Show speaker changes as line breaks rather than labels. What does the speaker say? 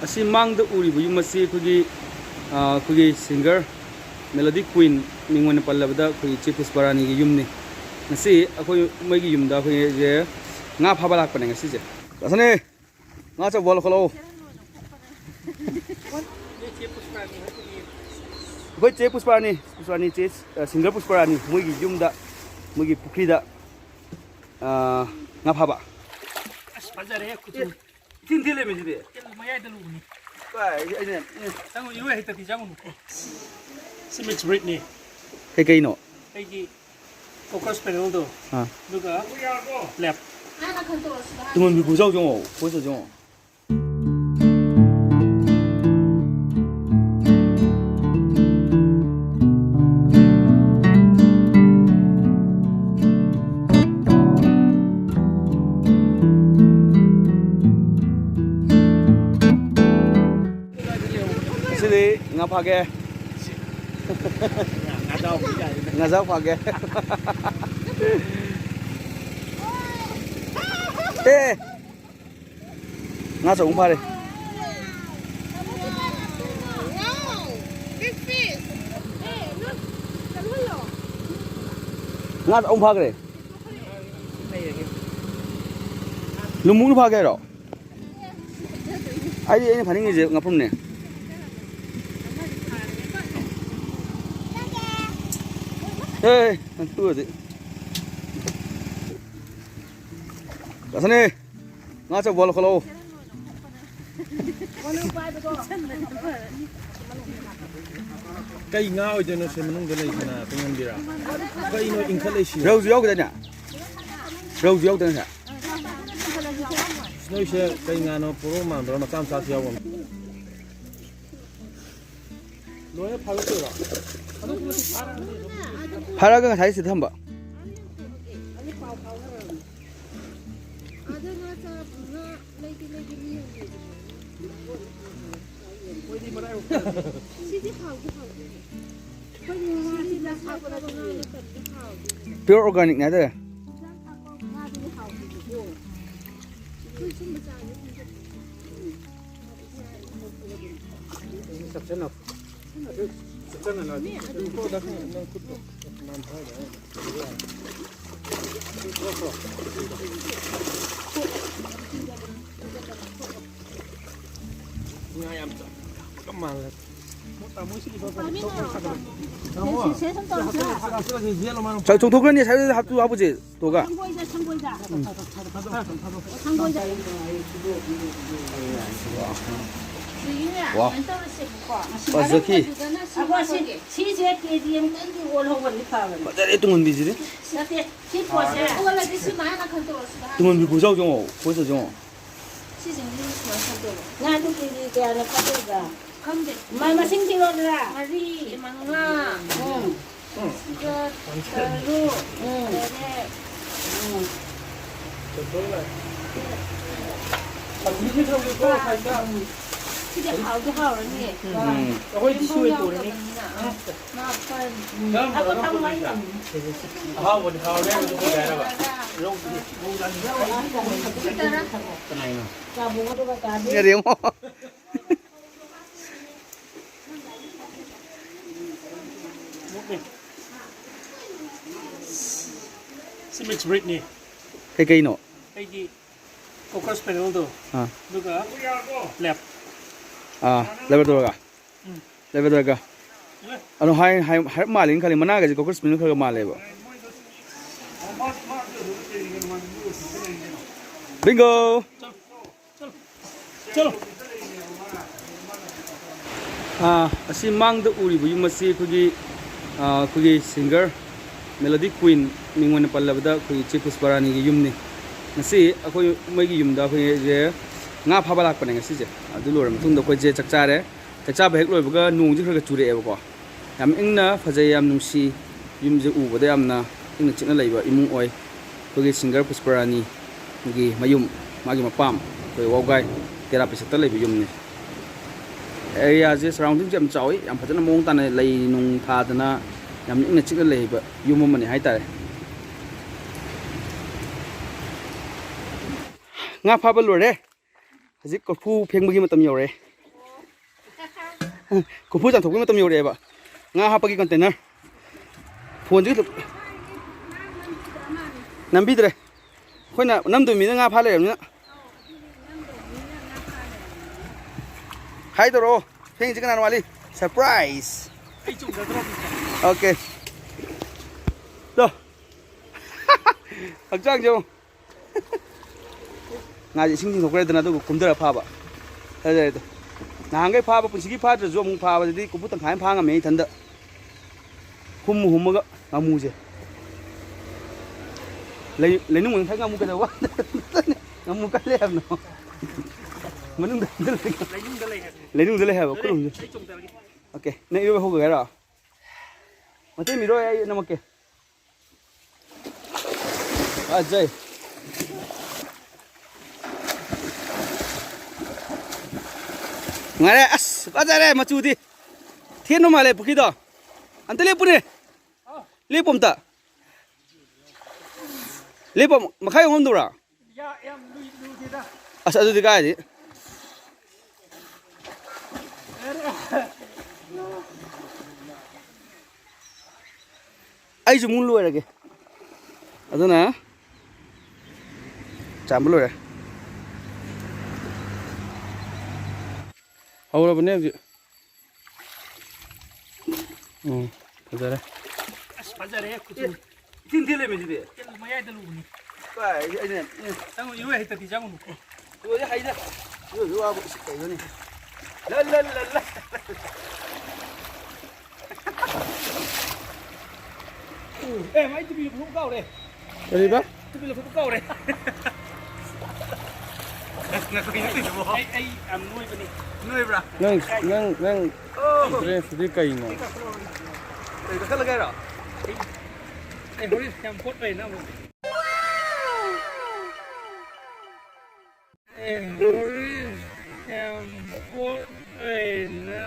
ꯑꯁꯤ ꯃꯥꯡꯗ ꯎꯔꯤꯕ ꯌꯨꯝ ꯑꯁꯤ ꯑꯩꯈꯣꯏꯒꯤ ꯁꯤꯡꯒꯔ ꯃꯦꯂꯣꯗꯤ ꯀ꯭ꯋꯤꯟ ꯃꯤꯡ ꯑꯣꯏꯅ ꯄꯜꯂꯕꯗ ꯑꯩꯈꯣꯏꯒꯤ ꯆꯦ ꯄꯨꯁꯄꯥꯔꯥꯅꯤꯒꯤ ꯌꯨꯝꯅꯤ. ꯉꯁꯤ ꯑꯩꯈꯣꯏ ꯃꯣꯏꯒꯤ ꯌꯨꯝꯗ ꯑꯩꯈꯣꯏꯁꯦ ꯉꯥ ꯐꯥꯕ ꯂꯥꯛꯄꯅꯦ ꯉꯁꯤꯁꯦ. ꯀꯁꯅꯦ ꯉꯥ ꯆꯧꯕ ꯂꯧꯈꯠꯂꯛꯑꯣ. ꯑꯩꯈꯣꯏ ꯆꯦ ꯄꯨꯁꯄꯥꯔꯥꯅꯤ ꯆꯦ ꯁꯤꯡꯒꯔ ꯄꯨꯁꯄꯥꯔꯥꯅꯤ ꯃꯣꯏꯒꯤ ꯌꯨꯝꯗ ꯃꯣꯏꯒꯤ ꯄꯨꯈ꯭ꯔꯤꯗ ꯉꯥ ꯐꯥꯕ.
ꯑꯁ ꯐꯖꯔꯦ ꯈꯨꯆꯨ.
ꯏꯊꯤꯟ ꯊꯤꯜꯂꯦꯃꯤꯁꯤꯗꯤ.
ꯃꯌꯥꯏꯗ ꯂꯨꯕꯅꯤ.
ꯑꯩꯅ
ꯆꯪꯉꯨ ꯏꯔꯣꯏ ꯍꯩꯇꯗꯤ ꯆꯪꯉꯨꯅꯨ. ꯁꯤ ꯃꯤꯛꯁ ꯕ꯭ꯔꯤꯠꯅꯤ.
ꯀꯩꯅꯣ?
ꯑꯩꯒꯤ ꯀꯣꯀꯔ ꯁ꯭ꯄꯦꯅꯦꯜꯗꯣ. ꯑꯗꯨꯒ ꯂꯦꯞ.
ꯇꯨꯡꯍꯟꯕꯤ ꯈꯨꯆꯥꯎ ꯆꯪꯉꯣ. ꯈꯨꯆꯥꯎ ꯆꯪꯉꯣ. Sini ngap hage. Ngajau hage. Ngajau umpare. Ngajau umpare. Lumung hage ro. Ini paling aja ngapun nih. Hey, nanti aja. Kasane, ngaca bola kalau.
Kay nga oy deno se manung dele na tungan dira. Kay no inkale shi.
Rau jiau katanya. Rau jiau katanya.
Snow she kay nga no puro mandro na kam sa siya won. Loya phago tora.
파라가 다 있어 한번. Pure organic này thôi. 자, 동그라니 사이즈 합주 아버지 도가. 와. 맛있기. 맞아요, 뚱은비지네. 뚱은비 고사오 정어, 고사 정어.
Mama sing tinggalnya. Mari, mangga. Lalu, tidak hal ni.
Aku di sini tu ni.
Aku tahu lagi.
Hao buat hao ni tu kau dah apa? Long kenai no.
Kamu tu kata
Ya dia mau.
Si mixed breed ni.
Kaino?
Aigi cocker spaniel tu. Juga lap.
Labrador ka. Ano hai malin kali mana gaji cocker spaniel ka male ba. Bingo.
Chalo.
Asi mangda uribu yum asi kugi singer melody queen ming oina pallabada kugi Che Pushparani gi yumni. Ngasi akoi moigi yumda akoi je nga phaba lakpane ngasi je. Adu lor matungda akoi je chakchare. Chakchaba hek loibaga nung ji khara chure eba ko. Yam ingna phajai yam nungsi yum je ubada yamna ingna chikna laiba imung oi. Kugi singer Pushparani gi mayum magi mapam koi waugai therapy sekta laiba yumni. Area je surrounding jam chawi yam phajana mong tan lei nung thadana yam ingna chikna laiba yum mani hai tare. Nga phaba lore hajik ko phu pheng bagi matam yore ꯀꯣꯝꯐꯨ ꯆꯥꯝꯊꯣꯛꯄꯒꯤ ꯃꯇꯝ ꯌꯧꯔꯛꯑꯦꯕ ꯉꯥ ꯍꯥꯞꯄꯒꯤ container ꯐꯣꯟꯁꯤ ꯅꯝꯕꯤꯗ꯭ꯔꯦ ꯑꯩꯈꯣꯏꯅ ꯅꯝꯗꯣꯏ ꯃꯤꯅ ꯉꯥ ꯐꯥ ꯂꯩꯔꯕꯅꯤꯅ ꯍꯥꯏꯗꯧꯔꯣ ꯐꯦꯡꯁꯤ ꯀꯅꯥꯅ ꯋꯥꯠꯂꯤ ꯁꯔꯄ꯭ꯔꯥꯏꯖ
ꯑꯩ ꯆꯨꯝꯒꯗ꯭ꯔꯣ
ꯑꯣꯀꯦ ꯇꯣ ꯍꯛꯆꯥꯡꯁꯦ ꯉꯥꯁꯦ ꯏꯁꯤꯡ ꯆꯤꯡꯊꯣꯛꯈ꯭ꯔꯦꯗꯅ ꯑꯗꯨꯒ ꯀꯨꯝꯊꯔ ꯐꯥꯕ ꯐꯖꯔꯦꯗꯣ ꯅꯍꯥꯟꯈꯩ ꯐꯥꯕ ꯄꯨꯟꯁꯤꯒꯤ ꯐꯥꯗ꯭ꯔꯁꯨ ꯑꯃꯨꯛ ꯐꯥꯕꯗꯗꯤ ꯀꯣꯝꯐꯨ ꯇꯪꯈꯥꯏ ꯑꯃ ꯐꯥ ꯉꯝꯃꯦ ꯏꯊꯟꯗ ꯍꯨꯝꯃꯒ ꯉꯥꯃꯨꯁꯦ ꯂꯩꯅꯨꯡ ꯃꯊꯛ ꯉꯥꯃꯨ ꯀꯩꯗꯧꯕ ꯉꯥꯃꯨ ꯀꯜꯂꯦ ꯍꯥꯏꯕꯅꯣ ꯃꯅꯨꯡꯗ ꯂꯩꯅꯨꯡꯗ ꯂꯩ ꯍꯥꯏꯕ ꯈꯨꯔꯨꯝꯁꯦ
ꯑꯩ ꯆꯨꯝꯗꯔꯒꯦ
ꯑꯣꯀꯦ ꯅꯪ ꯏꯔꯣꯏꯕ ꯍꯧꯒꯦ ꯍꯥꯏꯔꯣ ꯃꯇꯦꯡ ꯃꯤꯔꯣꯏ ꯑꯩ ꯅꯝꯃꯛꯀꯦ ꯐꯖꯩ ꯅꯨꯡꯉꯥꯏꯔꯦ ꯑꯁ ꯐꯖꯔꯦ ꯃꯆꯨꯗꯤ ꯊꯦꯟꯕ ꯃꯥꯜꯂꯦ ꯄꯨꯈ꯭ꯔꯤꯗꯣ ꯑꯝꯇ ꯂꯦꯞꯄꯨꯅꯦ ꯂꯦꯞꯄꯨ ꯑꯝꯇ ꯂꯦꯞꯄ ꯃꯈꯥ ꯌꯧꯉꯝꯗꯕ꯭ꯔꯥ
ꯌꯥꯝ ꯂꯨꯗꯦꯗ
ꯑꯁ ꯑꯗꯨꯗꯤ ꯀꯥꯏꯗꯤ ꯑꯩꯁꯨ ꯑꯃꯨꯛ ꯂꯣꯏꯔꯒꯦ ꯑꯗꯨꯅ ꯆꯥꯝꯕ ꯂꯣꯏꯔꯦ ꯍꯧꯔꯕꯅꯦ ꯍꯧꯖꯤꯛ ꯐꯖꯔꯦ
ꯑꯁ ꯐꯖꯔꯦ
ꯊꯤꯟ ꯊꯤꯜꯂꯦꯃꯤ ꯁꯤꯗꯤ
ꯃꯌꯥꯏꯗ ꯂꯨꯕꯅꯤ
ꯑꯩꯅ
ꯆꯪꯉꯨ ꯏꯔꯣꯏ ꯍꯩꯇꯗꯤ ꯆꯪꯉꯨꯅꯨ
ꯂꯣꯏꯔꯦ ꯍꯩꯗ ꯂꯣꯏꯕ ꯋꯥꯕ ꯀꯩꯅꯣꯅꯤ ꯂ
ꯑꯦ ꯃꯥꯏ ꯇꯨꯄꯤ ꯂꯧꯊꯣꯛꯄ ꯀꯥꯎꯔꯦ
ꯀꯔꯤꯕ
ꯇꯨꯄꯤ ꯂꯧꯊꯣꯛꯄ ꯀꯥꯎꯔꯦ ꯑꯩ ꯌꯥꯝ ꯅꯣꯏꯕꯅꯤ
ꯅꯣꯏꯕ꯭ꯔꯥ
ꯅꯪ ꯗ꯭ꯔꯦꯁꯇꯨꯗꯤ ꯀꯩꯅꯣ
ꯀꯩ ꯀꯛꯊꯠꯂꯒꯦ ꯍꯥꯏꯔꯣ
ꯑꯩ ꯍꯣꯔꯦꯟ ꯌꯥꯝ ꯄꯣꯠ ꯂꯩꯅ ꯑꯃꯨꯛ ꯌꯥꯝ ꯄꯣꯠ ꯂꯩꯅ